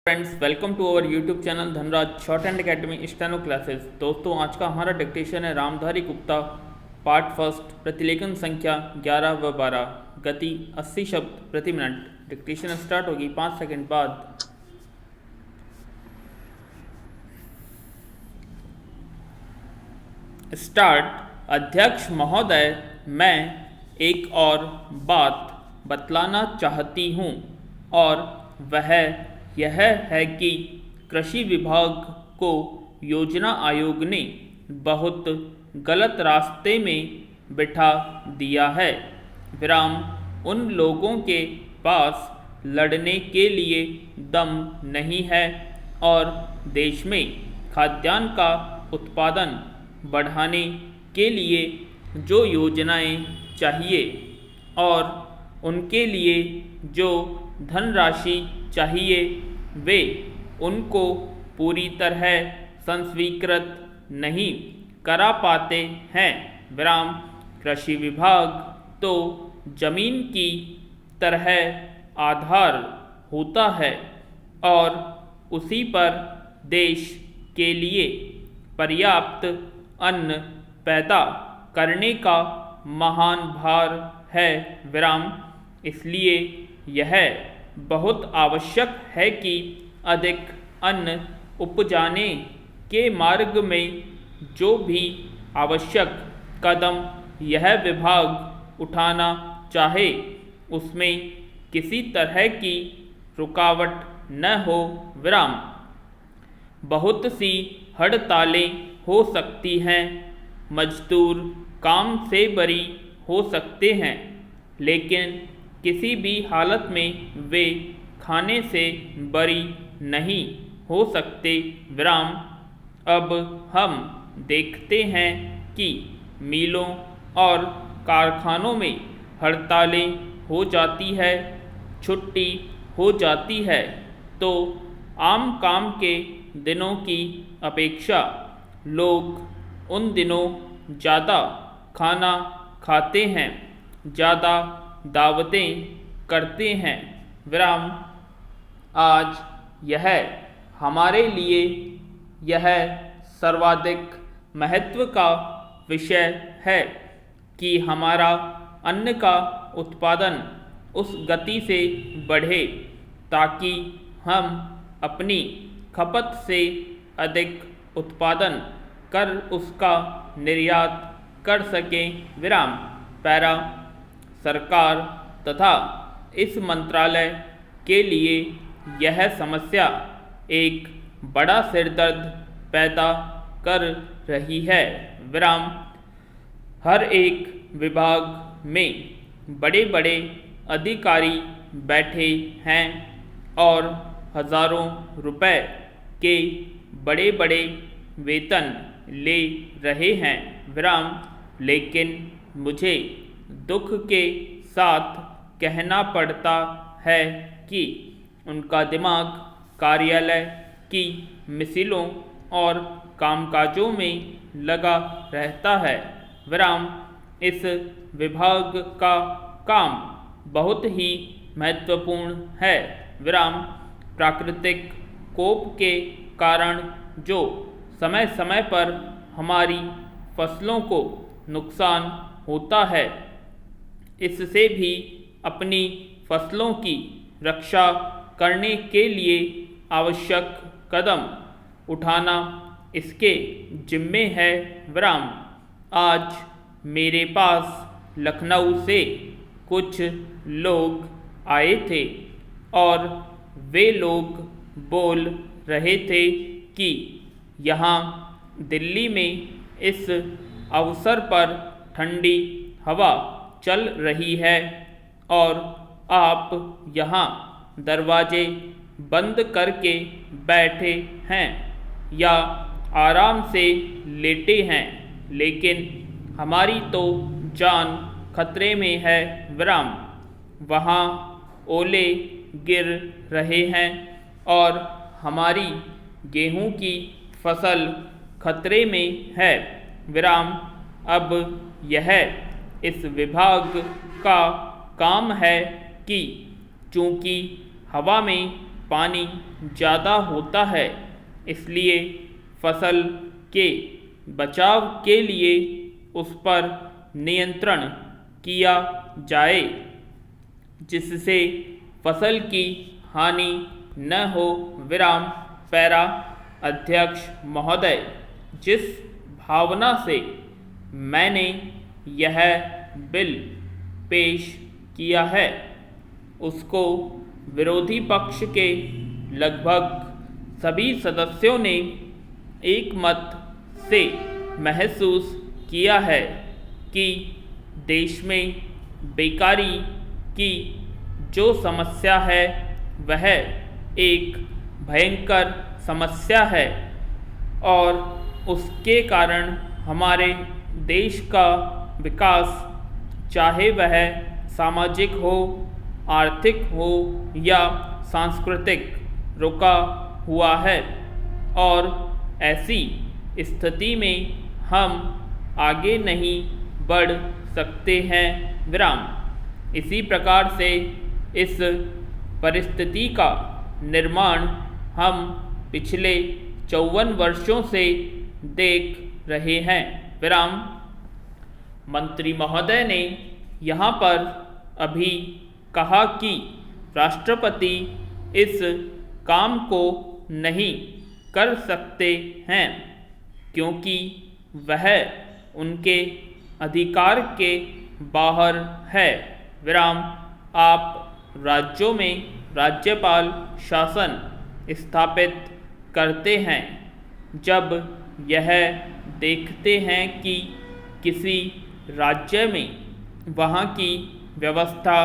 Friends, welcome to our YouTube channel Dhanraj short and academy steno classes. दोस्तों, आज का हमारा डिक्टेशन है रामधारी गुप्ता पार्ट फर्स्ट, प्रतिलेखन संख्या 11 व 12, गति 80 शब्द प्रति मिनट। डिक्टेशन स्टार्ट होगी 5 सेकंड बाद। स्टार्ट। अध्यक्ष महोदय, मैं एक और बात बतलाना चाहती हूँ और वह यह है कि कृषि विभाग को योजना आयोग ने बहुत गलत रास्ते में बिठा दिया है। विराम। उन लोगों के पास लड़ने के लिए दम नहीं है और देश में खाद्यान्न का उत्पादन बढ़ाने के लिए जो योजनाएं चाहिए और उनके लिए जो धनराशि चाहिए वे उनको पूरी तरह संस्वीकृत नहीं करा पाते हैं। विराम। कृषि विभाग तो जमीन की तरह आधार होता है और उसी पर देश के लिए पर्याप्त अन्न पैदा करने का महान भार है। विराम। इसलिए यह बहुत आवश्यक है कि अधिक अन्न उपजाने के मार्ग में जो भी आवश्यक कदम यह विभाग उठाना चाहे उसमें किसी तरह की रुकावट न हो। विराम। बहुत सी हड़तालें हो सकती हैं, मजदूर काम से बरी हो सकते हैं, लेकिन किसी भी हालत में वे खाने से बरी नहीं हो सकते। विराम। अब हम देखते हैं कि मिलों और कारखानों में हड़तालें हो जाती है, छुट्टी हो जाती है, तो आम काम के दिनों की अपेक्षा लोग उन दिनों ज़्यादा खाना खाते हैं, ज़्यादा दावतें करते हैं। विराम। आज यह हमारे लिए यह सर्वाधिक महत्व का विषय है कि हमारा अन्न का उत्पादन उस गति से बढ़े ताकि हम अपनी खपत से अधिक उत्पादन कर उसका निर्यात कर सकें। विराम। पैरा। सरकार तथा इस मंत्रालय के लिए यह समस्या एक बड़ा सिरदर्द पैदा कर रही है। विराम। हर एक विभाग में बड़े बड़े अधिकारी बैठे हैं और हजारों रुपए के बड़े बड़े वेतन ले रहे हैं। विराम। लेकिन मुझे दुख के साथ कहना पड़ता है कि उनका दिमाग कार्यालय की मिसिलों और कामकाजों में लगा रहता है। विराम। इस विभाग का काम बहुत ही महत्वपूर्ण है। विराम। प्राकृतिक कोप के कारण जो समय समय पर हमारी फसलों को नुकसान होता है, इससे भी अपनी फसलों की रक्षा करने के लिए आवश्यक कदम उठाना इसके जिम्मे है। विराम। आज मेरे पास लखनऊ से कुछ लोग आए थे और वे लोग बोल रहे थे कि यहाँ दिल्ली में इस अवसर पर ठंडी हवा चल रही है और आप यहाँ दरवाजे बंद करके बैठे हैं या आराम से लेटे हैं, लेकिन हमारी तो जान खतरे में है। विराम। वहाँ ओले गिर रहे हैं और हमारी गेहूं की फसल खतरे में है। विराम। अब यह इस विभाग का काम है कि चूँकि हवा में पानी ज़्यादा होता है, इसलिए फसल के बचाव के लिए उस पर नियंत्रण किया जाए, जिससे फसल की हानि न हो। विराम। पैरा। अध्यक्ष महोदय, जिस भावना से मैंने यह बिल पेश किया है, उसको विरोधी पक्ष के लगभग सभी सदस्यों ने एक मत से महसूस किया है कि देश में बेकारी की जो समस्या है वह एक भयंकर समस्या है और उसके कारण हमारे देश का विकास, चाहे वह सामाजिक हो, आर्थिक हो या सांस्कृतिक, रुका हुआ है और ऐसी स्थिति में हम आगे नहीं बढ़ सकते हैं। विराम। इसी प्रकार से इस परिस्थिति का निर्माण हम पिछले 54 वर्षों से देख रहे हैं। विराम। मंत्री महोदय ने यहाँ पर अभी कहा कि राष्ट्रपति इस काम को नहीं कर सकते हैं क्योंकि वह उनके अधिकार के बाहर है। विराम। आप राज्यों में राज्यपाल शासन स्थापित करते हैं जब यह देखते हैं कि किसी राज्य में वहाँ की व्यवस्था,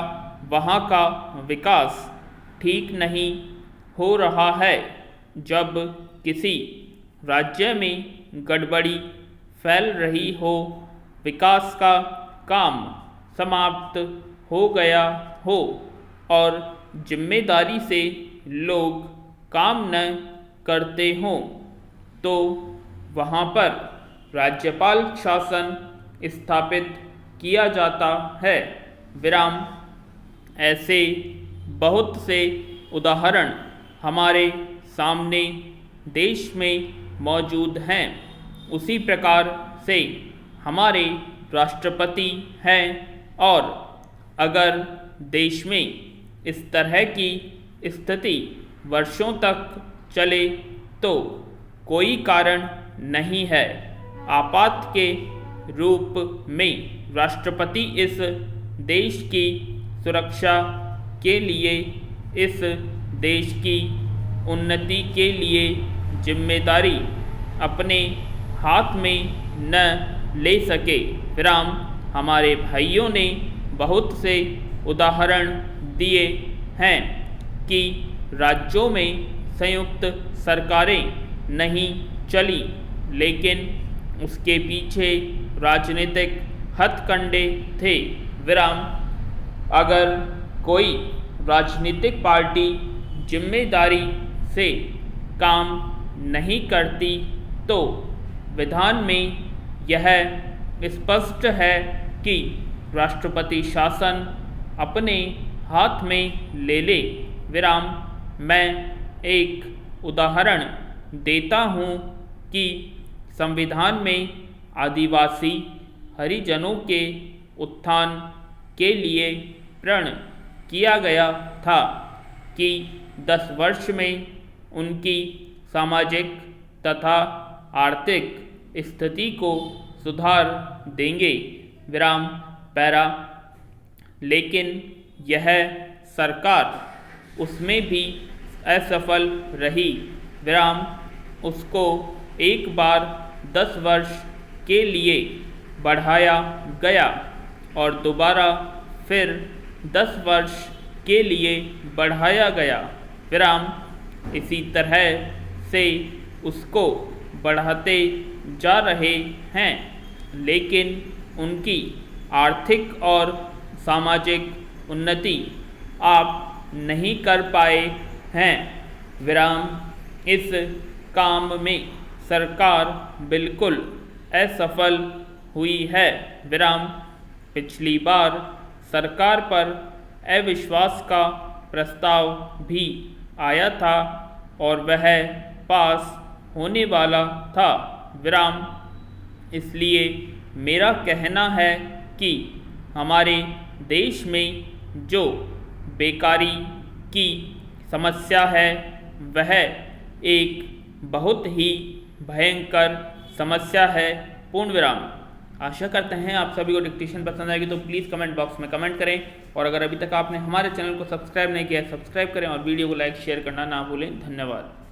वहाँ का विकास ठीक नहीं हो रहा है, जब किसी राज्य में गड़बड़ी फैल रही हो, विकास का काम समाप्त हो गया हो और जिम्मेदारी से लोग काम न करते हों, तो वहाँ पर राज्यपाल शासन स्थापित किया जाता है। विराम। ऐसे बहुत से उदाहरण हमारे सामने देश में मौजूद हैं। उसी प्रकार से हमारे राष्ट्रपति हैं और अगर देश में इस तरह की स्थिति वर्षों तक चले तो कोई कारण नहीं है। आपात के रूप में राष्ट्रपति इस देश की सुरक्षा के लिए, इस देश की उन्नति के लिए जिम्मेदारी अपने हाथ में न ले सके। विराम। हमारे भाइयों ने बहुत से उदाहरण दिए हैं कि राज्यों में संयुक्त सरकारें नहीं चली, लेकिन उसके पीछे राजनीतिक हथकंडे थे। विराम। अगर कोई राजनीतिक पार्टी जिम्मेदारी से काम नहीं करती तो विधान में यह स्पष्ट है कि राष्ट्रपति शासन अपने हाथ में ले ले। विराम। मैं एक उदाहरण देता हूँ कि संविधान में आदिवासी हरिजनों के उत्थान के लिए प्रण किया गया था कि 10 वर्ष में उनकी सामाजिक तथा आर्थिक स्थिति को सुधार देंगे। विराम। पैरा। लेकिन यह सरकार उसमें भी असफल रही। विराम। उसको एक बार 10 वर्ष के लिए बढ़ाया गया और दोबारा फिर 10 वर्ष के लिए बढ़ाया गया। विराम। इसी तरह से उसको बढ़ाते जा रहे हैं, लेकिन उनकी आर्थिक और सामाजिक उन्नति आप नहीं कर पाए हैं। विराम। इस काम में सरकार बिल्कुल असफल हुई है। विराम। पिछली बार सरकार पर अविश्वास का प्रस्ताव भी आया था और वह पास होने वाला था, विराम। इसलिए मेरा कहना है कि हमारे देश में जो बेकारी की समस्या है वह एक बहुत ही भयंकर समस्या है, पूर्ण विराम। आशा करते हैं आप सभी को डिक्टेशन पसंद आएगी, तो प्लीज़ कमेंट बॉक्स में कमेंट करें और अगर अभी तक आपने हमारे चैनल को सब्सक्राइब नहीं किया है सब्सक्राइब करें और वीडियो को लाइक शेयर करना ना भूलें। धन्यवाद।